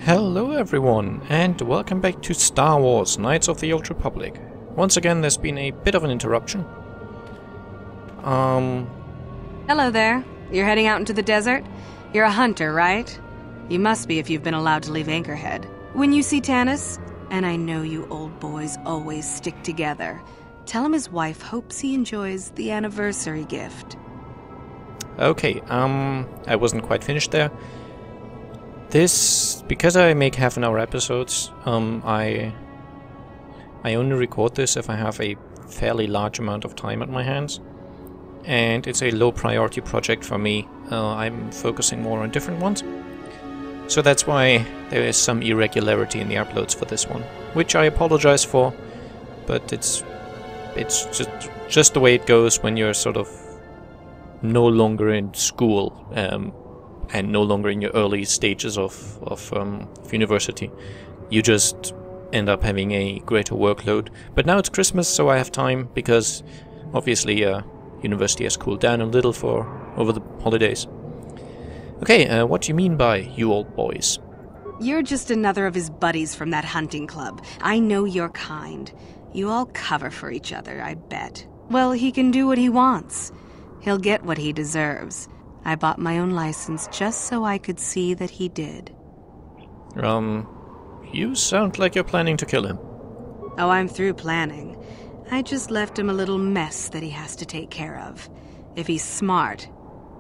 Hello everyone, and welcome back to Star Wars Knights of the Old Republic. Once again, there's been a bit of an interruption. Hello there. You're heading out into the desert? You're a hunter, right? You must be if you've been allowed to leave Anchorhead. When you see Tanis, and I know you old boys always stick together, tell him his wife hopes he enjoys the anniversary gift. Okay, I wasn't quite finished there. Because I make half-an-hour episodes, I only record this if I have a fairly large amount of time at my hands. And it's a low-priority project for me. I'm focusing more on different ones. So that's why there is some irregularity in the uploads for this one, which I apologize for, but it's just the way it goes when you're sort of no longer in school, and no longer in your early stages of university. You just end up having a greater workload. But now it's Christmas, so I have time, because obviously university has cooled down a little over the holidays. Okay, what do you mean by you old boys? You're just another of his buddies from that hunting club. I know your kind. You all cover for each other, I bet. Well, he can do what he wants. He'll get what he deserves. I bought my own license just so I could see that he did. You sound like you're planning to kill him. Oh, I'm through planning. I just left him a little mess that he has to take care of. If he's smart,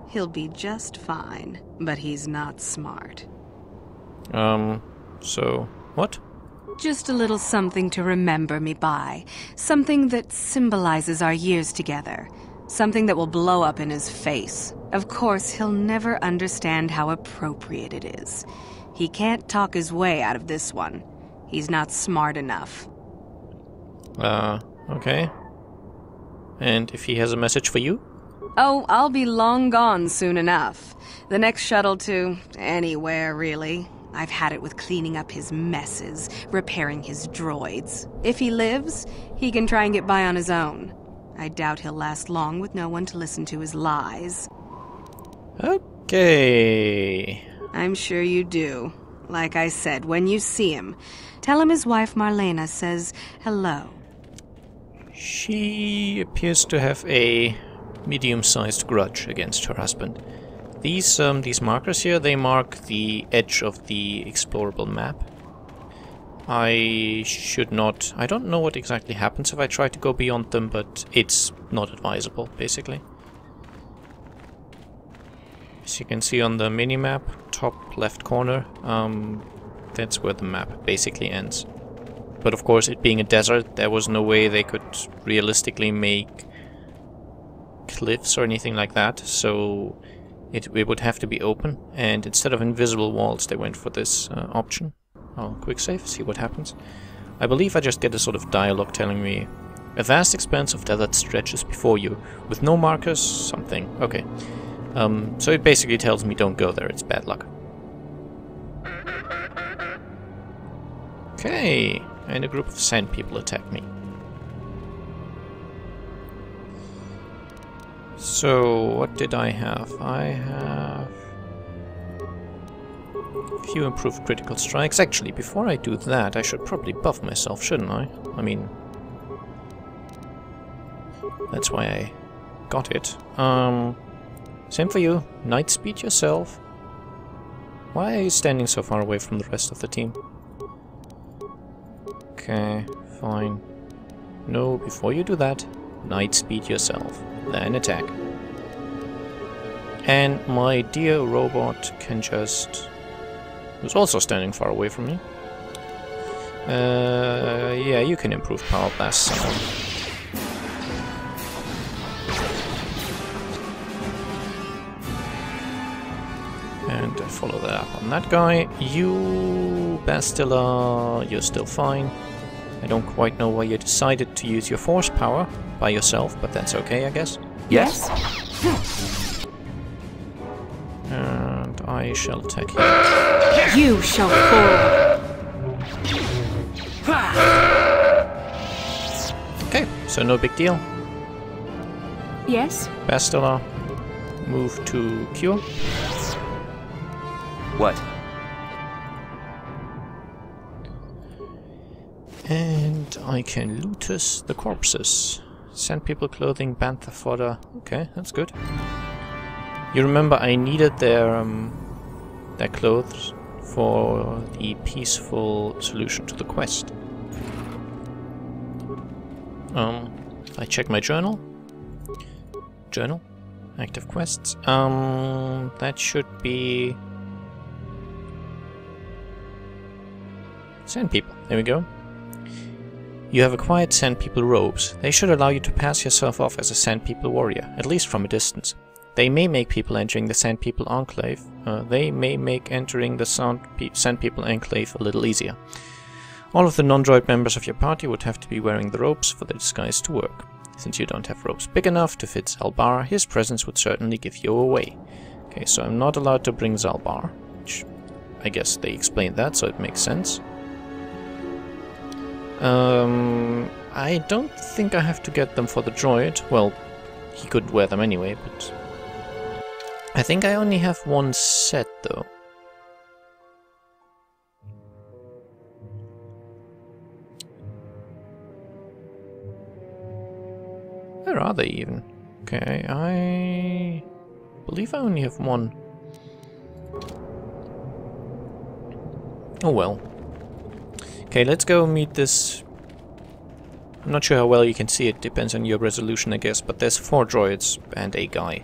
he'll be just fine. But he's not smart. So, what? Just a little something to remember me by. Something that symbolizes our years together. Something that will blow up in his face. Of course, he'll never understand how appropriate it is. He can't talk his way out of this one. He's not smart enough. Okay. And if he has a message for you? Oh, I'll be long gone soon enough. The next shuttle to anywhere, really. I've had it with cleaning up his messes, repairing his droids. If he lives, he can try and get by on his own. I doubt he'll last long with no one to listen to his lies. Okay. I'm sure you do. Like I said, when you see him, tell him his wife Marlena says hello. She appears to have a medium-sized grudge against her husband. These markers here, they mark the edge of the explorable map. I don't know what exactly happens if I try to go beyond them, but it's not advisable, basically. As you can see on the mini-map, top left corner, that's where the map basically ends. But of course, it being a desert, there was no way they could realistically make cliffs or anything like that, so it would have to be open, and instead of invisible walls, they went for this option. I'll quick save, see what happens. I believe I just get a sort of dialogue telling me, a vast expanse of desert stretches before you, with no markers, something. Okay. So it basically tells me don't go there, it's bad luck. Okay, and a group of sand people attack me. So, what did I have? I have a few improved critical strikes. Actually, before I do that, I should probably buff myself, shouldn't I? I mean, that's why I got it. Same for you. Night speed yourself. Why are you standing so far away from the rest of the team? Okay, fine. No, before you do that, night speed yourself. Then attack. And my dear robot can just... who's also standing far away from me. Yeah, you can improve power blast some. And follow that up on that guy. You, Bastila, you're still fine. I don't quite know why you decided to use your force power by yourself, but that's okay, I guess. Yes. And I shall attack you. You shall fall. Okay, so no big deal. Yes. Bastila, move to Cure. What? And I can loot the corpses. Send people clothing, bantha fodder. Okay, that's good. You remember I needed their clothes for the peaceful solution to the quest. I check my journal. Journal? Active quests. That should be... Sand people. There we go. You have acquired Sand People robes. They should allow you to pass yourself off as a Sand People warrior, at least from a distance. They may make people entering the Sand People Enclave. They may make entering the Sand People Enclave a little easier. All of the non-droid members of your party would have to be wearing the robes for the disguise to work. Since you don't have robes big enough to fit Zalbar, his presence would certainly give you away. Okay, so I'm not allowed to bring Zalbar, which I guess they explained that, so it makes sense. I don't think I have to get them for the droid. Well, he could wear them anyway, but... I think I only have one set, though. Where are they even? Okay, I believe I only have one. Oh well. Okay, let's go meet this... I'm not sure how well you can see it, depends on your resolution I guess, but there's 4 droids and a guy.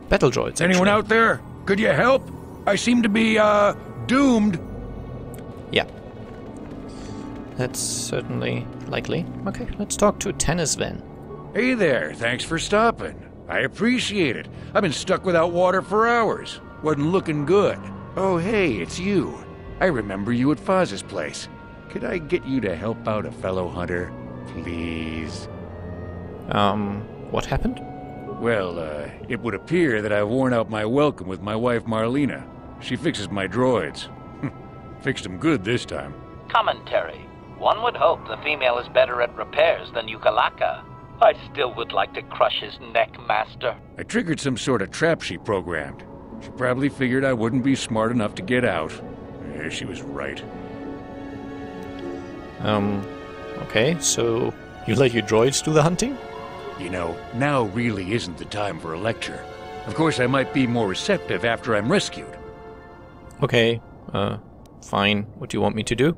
Battle droids, actually. Anyone out there? Could you help? I seem to be, doomed. Yeah. That's certainly likely. Okay, let's talk to Tennis then. Hey there, thanks for stopping. I appreciate it. I've been stuck without water for hours. Wasn't looking good. Oh hey, it's you. I remember you at Foz's place. Could I get you to help out a fellow hunter? Please? What happened? Well, it would appear that I've worn out my welcome with my wife Marlena. She fixes my droids. Fixed them good this time. Commentary. One would hope the female is better at repairs than Yukalaka. I still would like to crush his neck, Master. I triggered some sort of trap she programmed. She probably figured I wouldn't be smart enough to get out. Yeah, she was right. Okay, so you let your droids do the hunting? You know, now really isn't the time for a lecture. Of course, I might be more receptive after I'm rescued. Okay, fine. What do you want me to do?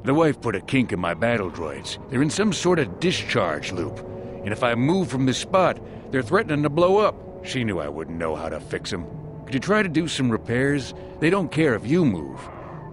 The wife put a kink in my battle droids. They're in some sort of discharge loop. And if I move from this spot, they're threatening to blow up. She knew I wouldn't know how to fix them. Could you try to do some repairs? They don't care if you move.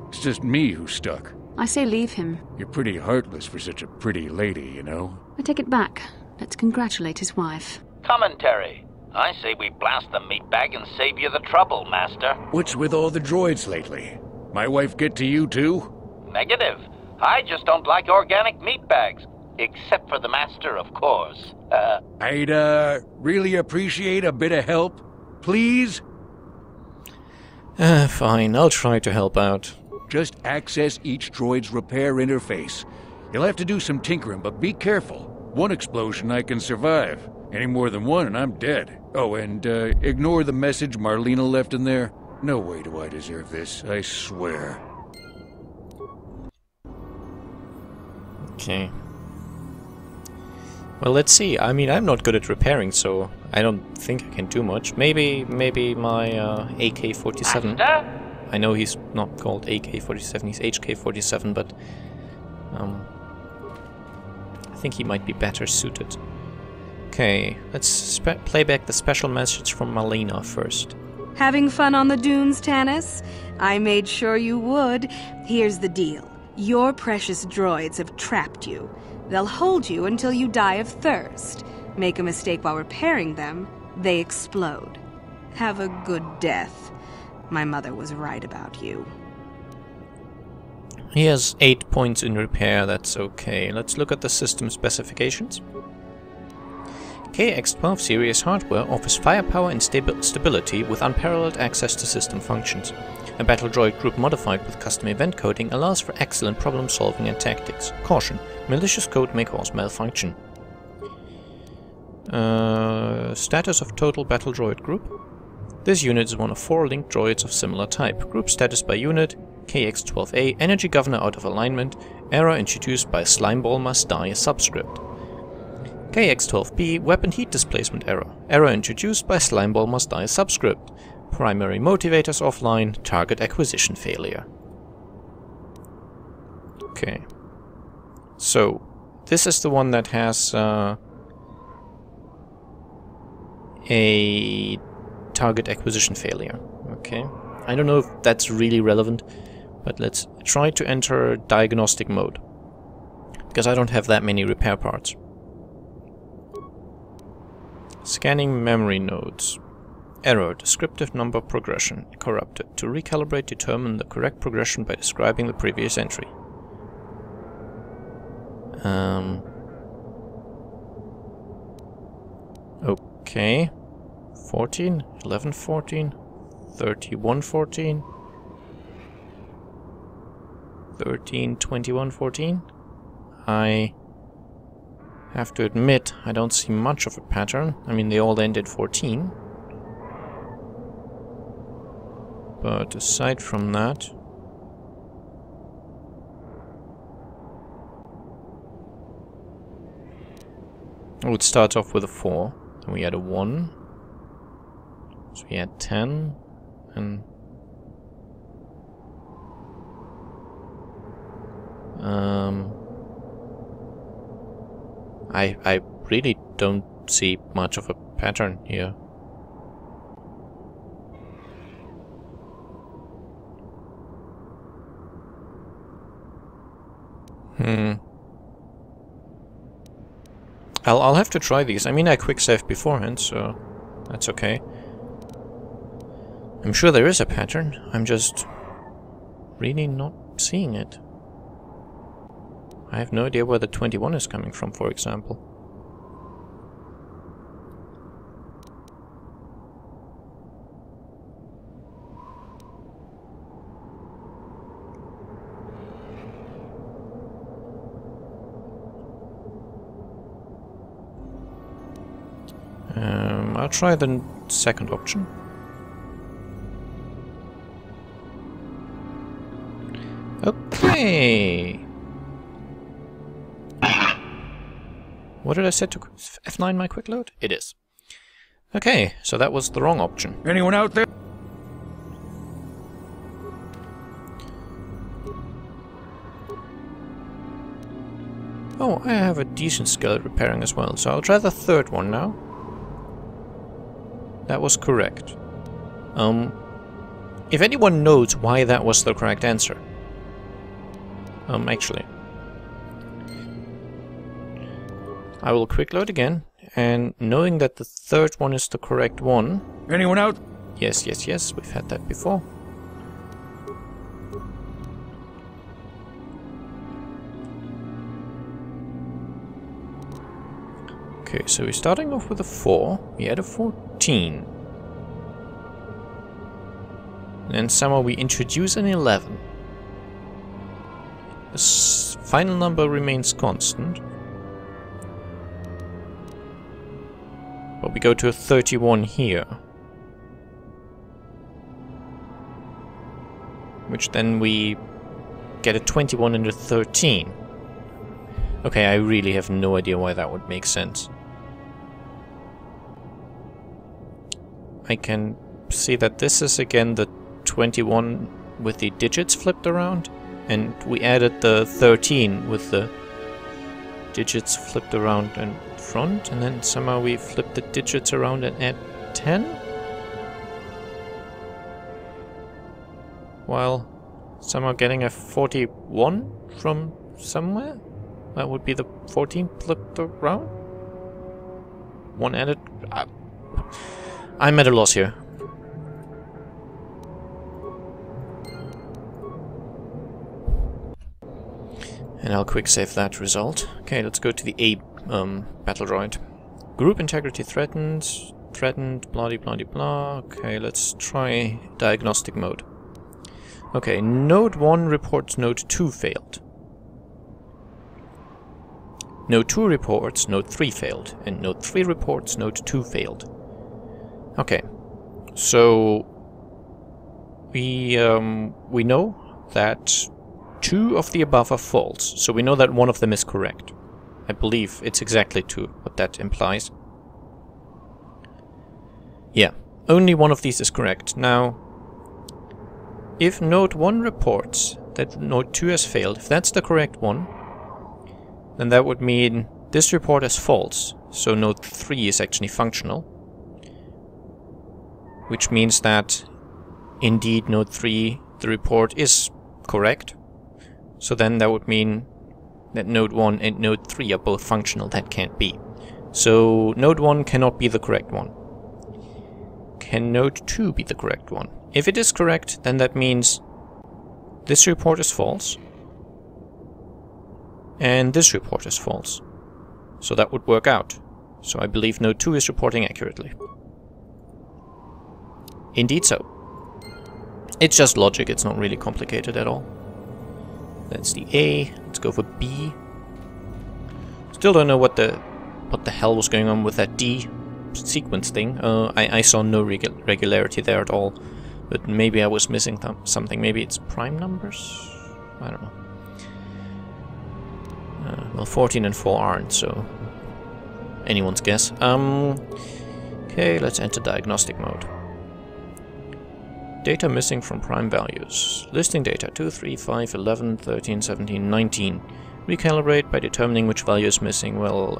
It's just me who's stuck. I say leave him. You're pretty heartless for such a pretty lady, you know? I take it back. Let's congratulate his wife. Commentary. I say we blast the meatbag and save you the trouble, Master. What's with all the droids lately? My wife get to you too? Negative. I just don't like organic meatbags. Except for the Master, of course. I'd, really appreciate a bit of help. Please? Fine, I'll try to help out. Just access each droid's repair interface. You'll have to do some tinkering, but be careful. One explosion I can survive. Any more than one and I'm dead. Oh, and, ignore the message Marlena left in there. No way do I deserve this, I swear. Okay. Well, let's see. I mean, I'm not good at repairing, so I don't think I can do much. Maybe my AK-47. Master? I know he's not called AK-47, he's HK-47, but I think he might be better suited. Okay, let's play back the special message from Marlena first. Having fun on the dunes, Tanis? I made sure you would. Here's the deal. Your precious droids have trapped you. They'll hold you until you die of thirst. Make a mistake while repairing them, they explode. Have a good death. My mother was right about you. He has 8 points in repair, that's okay. Let's look at the system specifications. KX-12 series hardware offers firepower and stability with unparalleled access to system functions. A battle droid group modified with custom event coding allows for excellent problem solving and tactics. Caution, malicious code may cause malfunction. Status of total battle droid group. This unit is one of 4 linked droids of similar type. Group status by unit, KX-12A, Energy Governor out of alignment, error introduced by Slimeball must die subscript. KX-12B, Weapon Heat Displacement error, error introduced by Slimeball must die subscript. Primary motivators offline, target acquisition failure. Okay. So, this is the one that has a target acquisition failure. Okay. I don't know if that's really relevant, but let's try to enter diagnostic mode, because I don't have that many repair parts. Scanning memory nodes. Error, descriptive number progression, corrupted. To recalibrate, determine the correct progression by describing the previous entry. Okay. 14, 11, 14, 31, 14, 13, 21, 14. I have to admit, I don't see much of a pattern. I mean, they all end at 14. But aside from that... Oh, it starts off with a 4. Then we had a 1. So we had 10. And... I really don't see much of a pattern here. I'll have to try these. I mean, I quick saved beforehand, so that's okay. I'm sure there is a pattern. I'm just really not seeing it. I have no idea where the 21 is coming from, for example. I'll try the second option. Okay. What did I set to F9 my quick load? It is. Okay, so that was the wrong option. Anyone out there? Oh, I have a decent skill at repairing as well, so I'll try the third one now. That was correct. If anyone knows why that was the correct answer. Actually. I will quick load again, and knowing that the third one is the correct one... Anyone out? Yes, yes, yes, we've had that before. Okay, so we're starting off with a 4. We had a 14. And then somehow we introduce an 11. The final number remains constant. But we go to a 31 here. Which then we get a 21 and a 13. Okay, I really have no idea why that would make sense. I can see that this is again the 21 with the digits flipped around, and we added the 13 with the digits flipped around in front, and then somehow we flipped the digits around and add 10? While somehow getting a 41 from somewhere? That would be the 14 flipped around? One added... I'm at a loss here. And I'll quick save that result. Okay, let's go to the A battle droid. Group integrity threatened, blah blah blah. Okay, let's try diagnostic mode. Okay, node 1 reports node 2 failed. Node 2 reports node 3 failed, and node 3 reports node 2 failed. Okay, So we know that 2 of the above are false, so we know that one of them is correct. I believe it's exactly 2, what that implies. Yeah, only one of these is correct. Now, if node 1 reports that node 2 has failed, if that's the correct one, then that would mean this report is false, so node 3 is actually functional. Which means that, indeed, node 3, the report is correct. So then that would mean that node 1 and node 3 are both functional. That can't be. So node 1 cannot be the correct one. Can node 2 be the correct one? If it is correct, then that means this report is false. And this report is false. So that would work out. So I believe node 2 is reporting accurately. Indeed so. It's just logic, it's not really complicated at all. That's the A. Let's go for B. Still don't know what the hell was going on with that D sequence thing. I saw no regularity there at all. But maybe I was missing something. Maybe it's prime numbers? I don't know. Well, 14 and 4 aren't, so anyone's guess. Okay, let's enter diagnostic mode. Data missing from prime values. Listing data 2, 3, 5, 11, 13, 17, 19. Recalibrate by determining which value is missing. Well,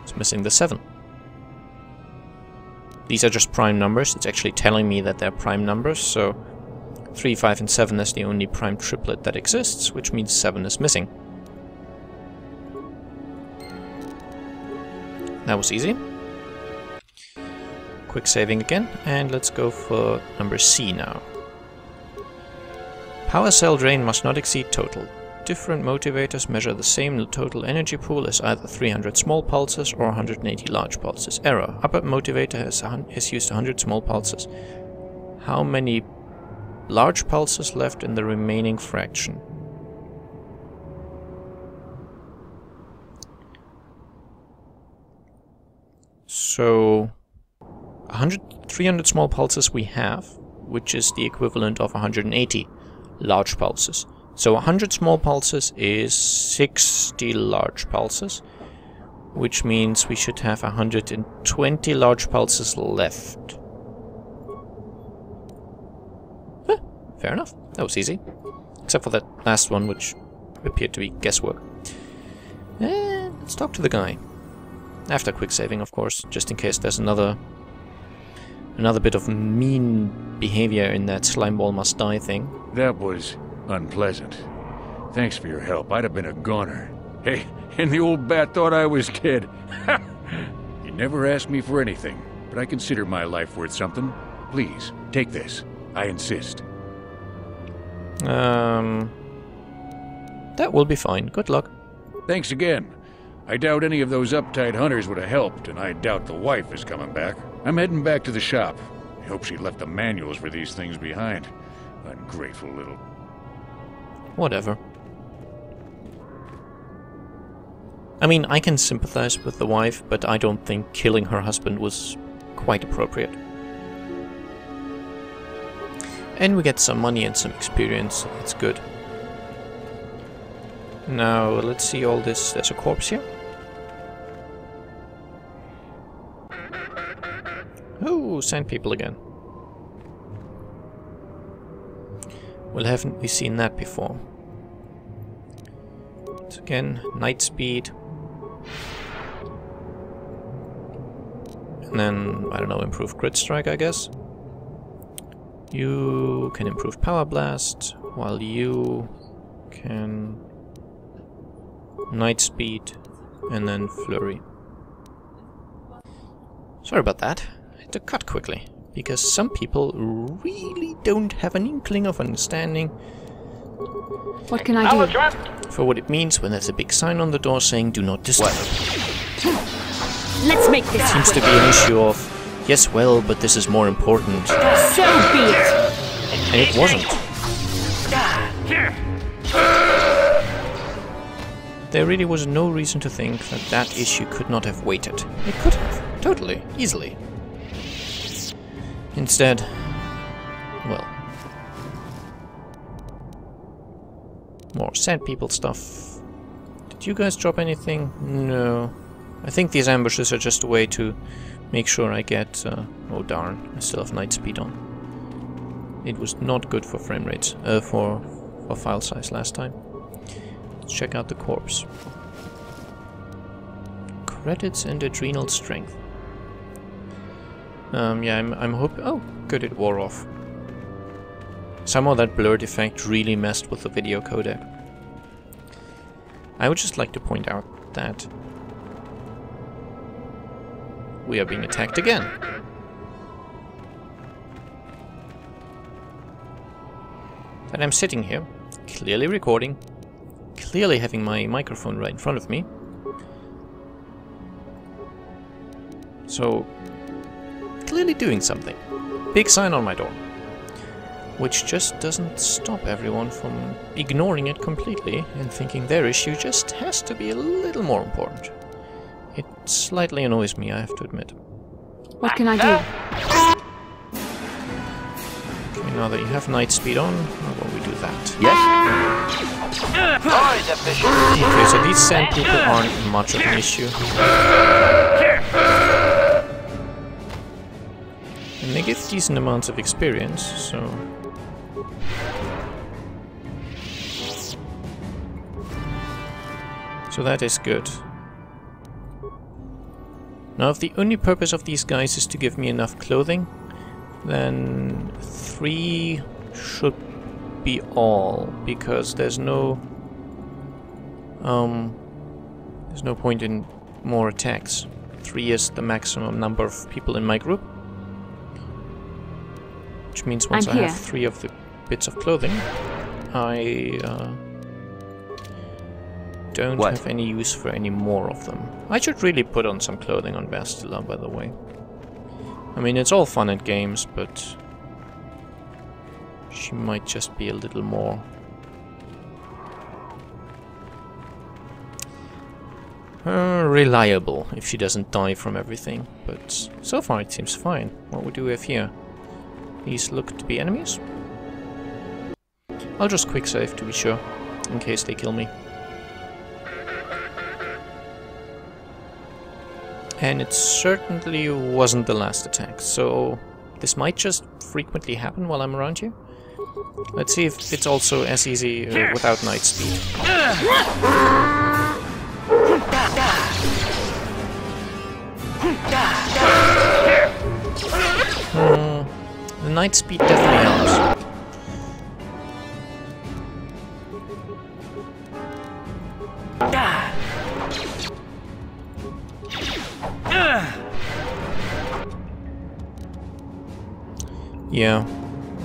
it's missing the 7. These are just prime numbers. It's actually telling me that they're prime numbers, so 3, 5, and 7 is the only prime triplet that exists, which means 7 is missing. That was easy. Quick saving again, and let's go for number C now. Power cell drain must not exceed total. Different motivators measure the same total energy pool as either 300 small pulses or 180 large pulses. Error. Upper motivator has used 100 small pulses. How many large pulses left in the remaining fraction? So 300 small pulses we have, which is the equivalent of 180 large pulses. So 100 small pulses is 60 large pulses, which means we should have 120 large pulses left. Huh, fair enough. That was easy. Except for that last one, which appeared to be guesswork. Let's talk to the guy. After quick saving, of course, just in case there's another bit of mean behavior in that slimeball must die thing. That was unpleasant. Thanks for your help. I'd have been a goner. Hey, and the old bat thought I was dead. You never asked me for anything, but I consider my life worth something. Please, take this. I insist. That will be fine. Good luck. Thanks again. I doubt any of those uptight hunters would have helped, and I doubt the wife is coming back. I'm heading back to the shop. I hope she left the manuals for these things behind. Ungrateful little... Whatever. I mean, I can sympathize with the wife, but I don't think killing her husband was quite appropriate. And we get some money and some experience. It's good. Now, let's see all this. There's a corpse here. Oh, sand people again. Well, haven't we seen that before? So again, night speed. And then, I don't know, improve crit strike, I guess. You can improve power blast, while you can night speed and then flurry. Sorry about that. I had to cut quickly, because some people really don't have an inkling of understanding What can I do? for what it means when there's a big sign on the door saying do not disturb. Let's make this Seems to be an issue of, yes, well, but this is more important. So be it. And it wasn't. There really was no reason to think that that issue could not have waited. It could have. Totally. Easily. Instead, well, more sand people stuff. Did you guys drop anything? No. I think these ambushes are just a way to make sure I get... oh darn, I still have night speed on. It was not good for frame rates, for file size last time. Let's check out the corpse. Credits and adrenal strength. Yeah, I'm hoping... Oh, good, it wore off. Somehow that blurred effect really messed with the video codec. I would just like to point out that we are being attacked again. That I'm sitting here, clearly recording, clearly having my microphone right in front of me. So, clearly doing something. Big sign on my door. Which just doesn't stop everyone from ignoring it completely and thinking their issue just has to be a little more important. It slightly annoys me, I have to admit. What can I do? Okay, now that you have night speed on, how about we do that? Yes. Okay, so these sand people aren't much of an issue. And they give decent amounts of experience, so... So that is good. Now if the only purpose of these guys is to give me enough clothing, then 3 should be all, because there's no point in more attacks. 3 is the maximum number of people in my group. Which means once I have 3 of the bits of clothing, I don't have any use for any more of them. I should really put on some clothing on Bastila, by the way. I mean, it's all fun and games, but she might just be a little more reliable if she doesn't die from everything. But so far it seems fine. What do we have here? These look to be enemies. I'll just quick save to be sure, in case they kill me. And it certainly wasn't the last attack, so this might just frequently happen while I'm around here. Let's see if it's also as easy without night speed. The night speed definitely helps. Yeah,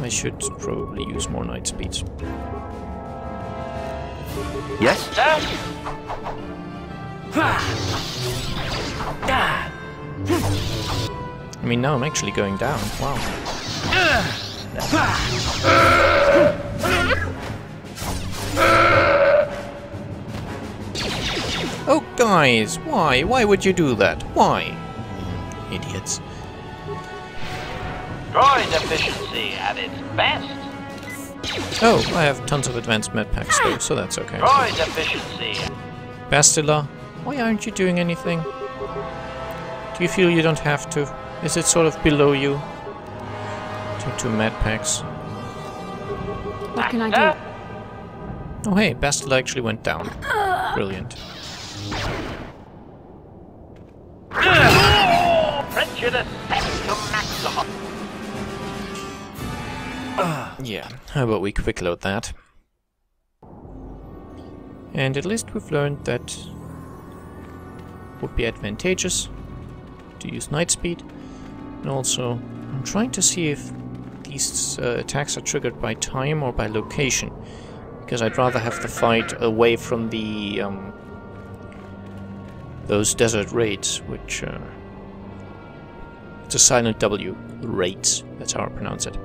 I should probably use more night speeds. Yes? I mean, now I'm actually going down. Wow. Oh, guys, why? Why would you do that? Why? Idiots. Droid efficiency at its best. Oh, I have tons of advanced med packs though, so that's okay. Droid efficiency. Bastila, why aren't you doing anything? Do you feel you don't have to? Is it sort of below you? To med packs. What can I do? Oh hey, Bastila actually went down. Brilliant. Prejudice set to maximum. Yeah, how about we quick load that? And at least we've learned that it would be advantageous to use night speed. And also, I'm trying to see if these attacks are triggered by time or by location. Because I'd rather have the fight away from the those desert raids, which it's a silent W, raids, that's how I pronounce it.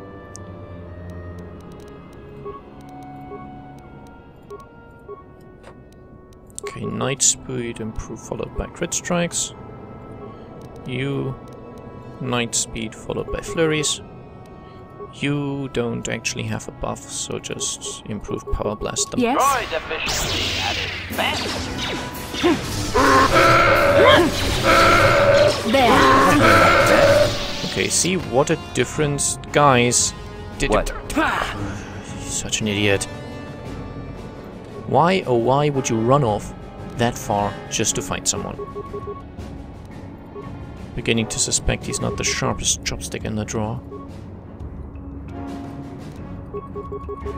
Okay, night speed improve followed by crit strikes. You, night speed followed by flurries. You don't actually have a buff, so just improve power blast them. Yes? Droid efficiency at its best. There. Okay, see what a difference, guys. What? Such an idiot. Why, oh why would you run off that far just to fight someone? Beginning to suspect he's not the sharpest chopstick in the drawer.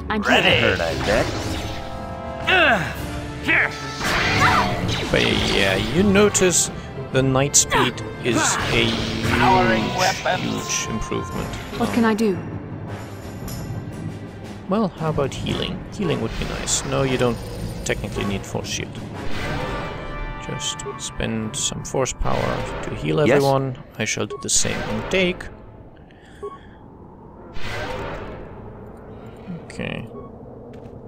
I'm Ready. here. Hurt, I bet. But yeah, you notice the night speed is a Powering huge, weapons. huge improvement. What can I do? Well, how about healing? Healing would be nice. No, you don't technically need force shield. Just spend some force power to heal Yes? everyone. I shall do the same on Dake. Okay.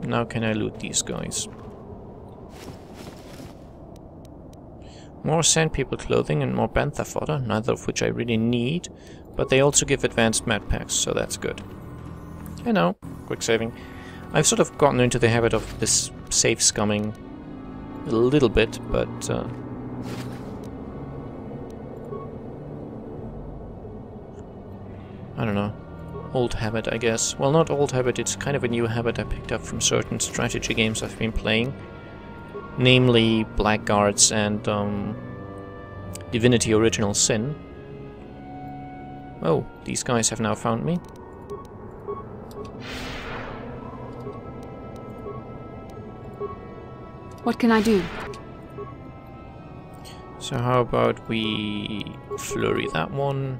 Now can I loot these guys? More Sand People clothing and more Bantha fodder, neither of which I really need, but they also give advanced med packs, so that's good. I know, quick saving. I've sort of gotten into the habit of this save scumming a little bit, but I don't know. Old habit, I guess. Well, not old habit, it's kind of a new habit I picked up from certain strategy games I've been playing. Namely, Blackguards and Divinity Original Sin. Oh, these guys have now found me. What can I do? So how about we flurry that one,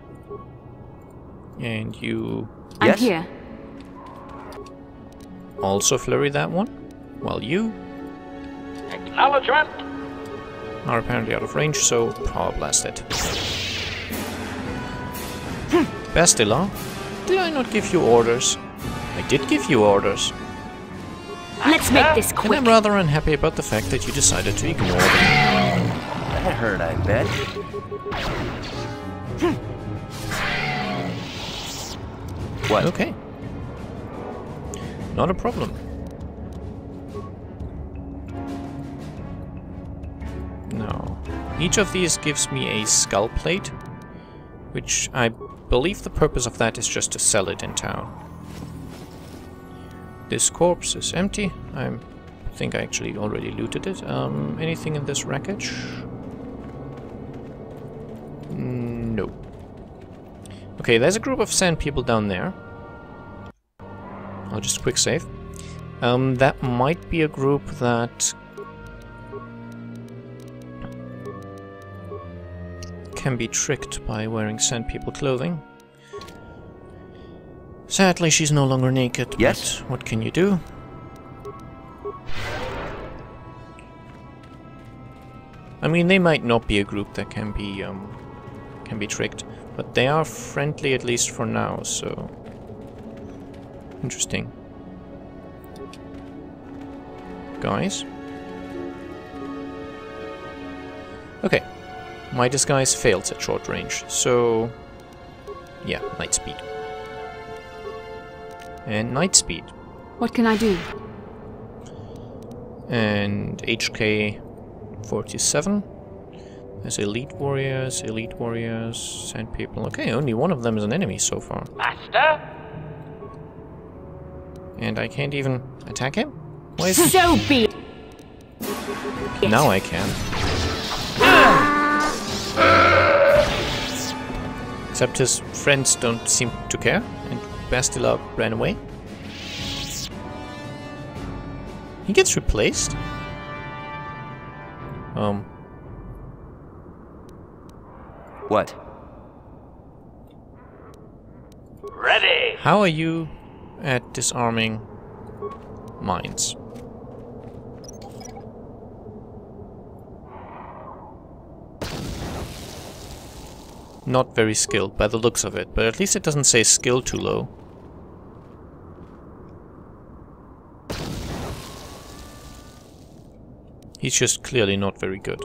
and you I'm Yes? here. also flurry that one, while you Acknowledgement. are apparently out of range, so power blast it. Bastila, did I not give you orders? I did give you orders. Let's make this And quick. I'm rather unhappy about the fact that you decided to ignore them. That hurt, I bet. What? Okay. Not a problem. No. Each of these gives me a skull plate, which I believe the purpose of that is just to sell it in town. This corpse is empty. I think I actually already looted it. Anything in this wreckage? No. Okay, there's a group of sand people down there. I'll just quick save. That might be a group that can be tricked by wearing sand people clothing. Sadly, she's no longer naked, Yes? but what can you do? I mean, they might not be a group that can be tricked, but they are friendly at least for now, so interesting. Guys? Okay. My disguise fails at short range, so yeah, night speed. And night speed. What can I do? And HK 47. There's elite warriors, sand people. Okay, only one of them is an enemy so far. Master. And I can't even attack him? Why is he? So be it. Now I can. Except his friends don't seem to care, and Bastila ran away. He gets replaced? What? Ready. How are you at disarming mines? Not very skilled by the looks of it, but at least it doesn't say skill too low. He's just clearly not very good.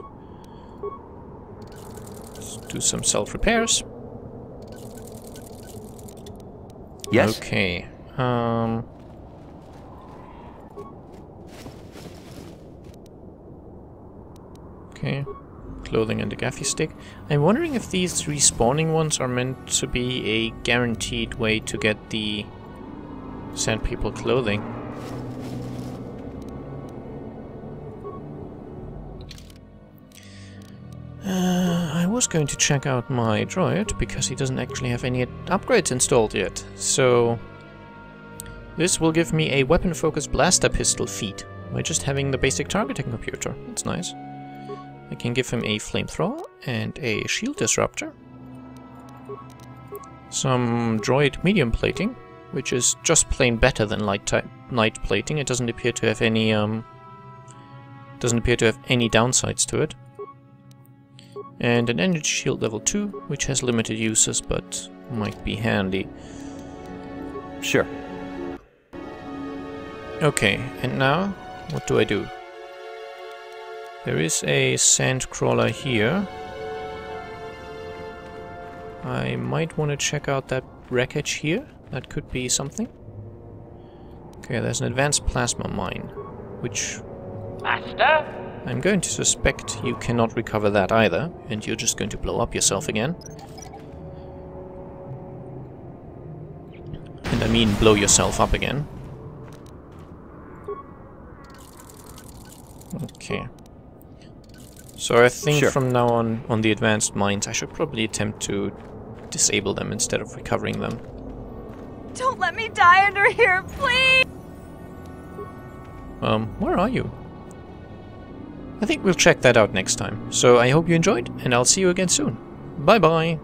Let's do some self-repairs. Yes? Okay. Okay. Clothing and a gaffy stick. I'm wondering if these respawning ones are meant to be a guaranteed way to get the Sand People clothing. I was going to check out my droid because he doesn't actually have any upgrades installed yet. So this will give me a weapon-focused blaster pistol feat by just having the basic targeting computer. That's nice. I can give him a flamethrower and a shield disruptor. Some droid medium plating, which is just plain better than light plating. It doesn't appear to have any downsides to it. And an energy shield level 2, which has limited uses but might be handy. Sure. Okay, and now what do I do? There is a sand crawler here. I might want to check out that wreckage here. That could be something. Okay, there's an advanced plasma mine, which... Master? I'm going to suspect you cannot recover that either, and you're just going to blow up yourself again. And I mean blow yourself up again. Okay. So I think from now on the advanced mines, I should probably attempt to disable them instead of recovering them. Don't let me die under here, please! Where are you? I think we'll check that out next time. So I hope you enjoyed, and I'll see you again soon. Bye bye!